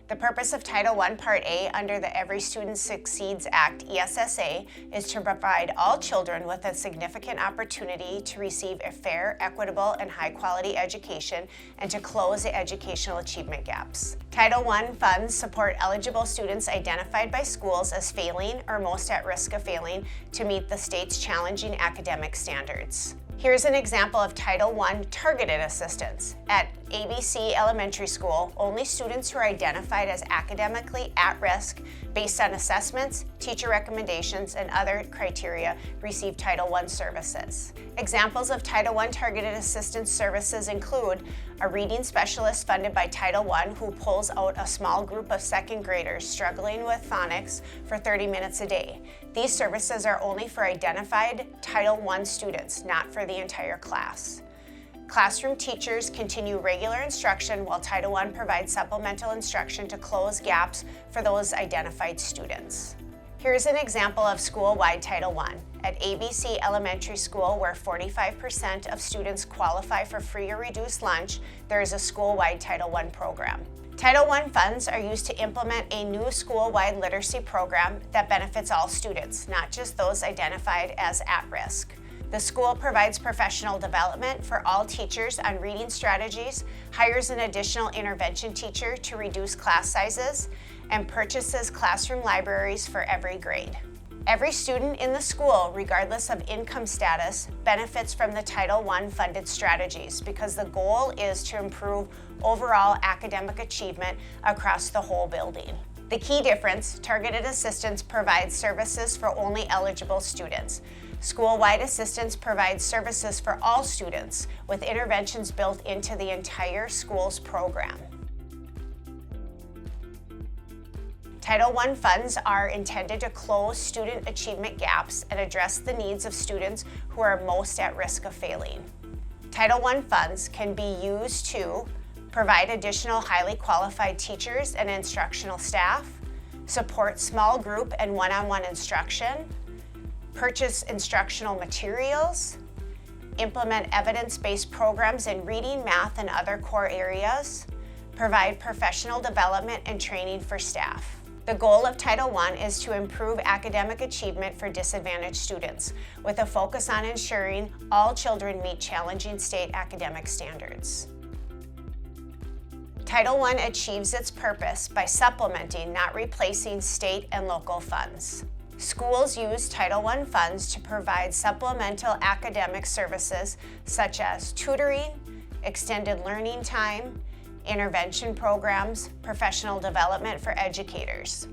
The purpose of Title I Part A under the Every Student Succeeds Act, ESSA, is to provide all children with a significant opportunity to receive a fair, equitable, and high-quality education and to close the educational achievement gaps. Title I funds support eligible students identified by schools as failing or most at risk of failing to meet the state's challenging academic standards. Here's an example of Title I targeted assistance. At ABC Elementary School, only students who are identified as academically at risk based on assessments, teacher recommendations, and other criteria receive Title I services. Examples of Title I targeted assistance services include a reading specialist funded by Title I who pulls out a small group of second graders struggling with phonics for 30 minutes a day. These services are only for identified Title I students, not for the entire class. Classroom teachers continue regular instruction while Title I provides supplemental instruction to close gaps for those identified students. Here's an example of school-wide Title I. At ABC Elementary School, where 45% of students qualify for free or reduced lunch, there is a school-wide Title I program. Title I funds are used to implement a new school-wide literacy program that benefits all students, not just those identified as at risk. The school provides professional development for all teachers on reading strategies, hires an additional intervention teacher to reduce class sizes, and purchases classroom libraries for every grade. Every student in the school, regardless of income status, benefits from the Title I funded strategies because the goal is to improve overall academic achievement across the whole building. The key difference, targeted assistance provides services for only eligible students. School-wide assistance provides services for all students with interventions built into the entire school's program. Title I funds are intended to close student achievement gaps and address the needs of students who are most at risk of failing. Title I funds can be used to provide additional highly qualified teachers and instructional staff, support small group and one-on-one instruction, purchase instructional materials, implement evidence-based programs in reading, math, and other core areas, provide professional development and training for staff. The goal of Title I is to improve academic achievement for disadvantaged students, with a focus on ensuring all children meet challenging state academic standards. Title I achieves its purpose by supplementing, not replacing, state and local funds. Schools use Title I funds to provide supplemental academic services such as tutoring, extended learning time, intervention programs, professional development for educators.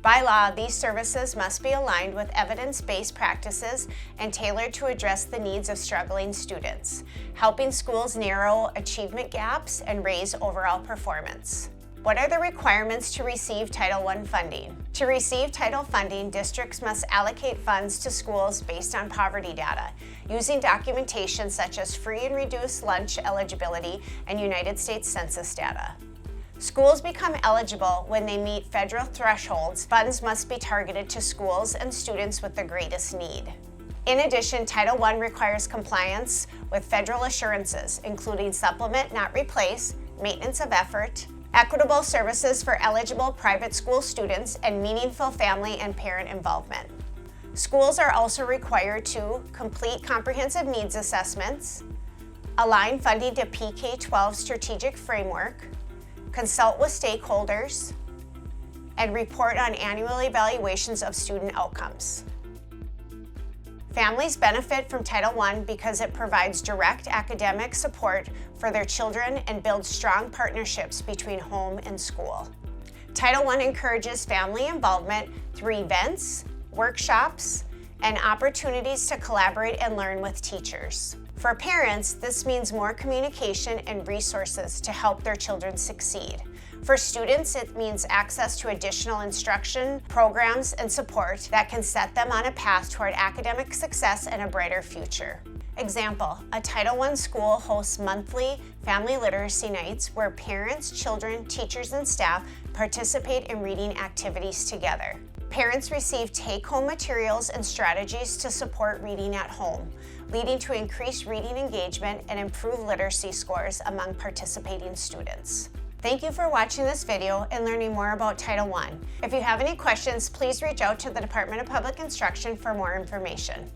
By law, these services must be aligned with evidence-based practices and tailored to address the needs of struggling students, helping schools narrow achievement gaps and raise overall performance. What are the requirements to receive Title I funding? To receive Title funding, districts must allocate funds to schools based on poverty data, using documentation such as free and reduced lunch eligibility and United States Census data. Schools become eligible when they meet federal thresholds. Funds must be targeted to schools and students with the greatest need. In addition, Title I requires compliance with federal assurances, including supplement, not replace, maintenance of effort, equitable services for eligible private school students, and meaningful family and parent involvement. Schools are also required to complete comprehensive needs assessments, align funding to PK-12 strategic framework, consult with stakeholders, and report on annual evaluations of student outcomes. Families benefit from Title I because it provides direct academic support for their children and builds strong partnerships between home and school. Title I encourages family involvement through events, workshops, and opportunities to collaborate and learn with teachers. For parents, this means more communication and resources to help their children succeed. For students, it means access to additional instruction, programs, and support that can set them on a path toward academic success and a brighter future. Example, a Title I school hosts monthly family literacy nights where parents, children, teachers, and staff participate in reading activities together. Parents receive take-home materials and strategies to support reading at home, leading to increased reading engagement and improved literacy scores among participating students. Thank you for watching this video and learning more about Title I. If you have any questions, please reach out to the Department of Public Instruction for more information.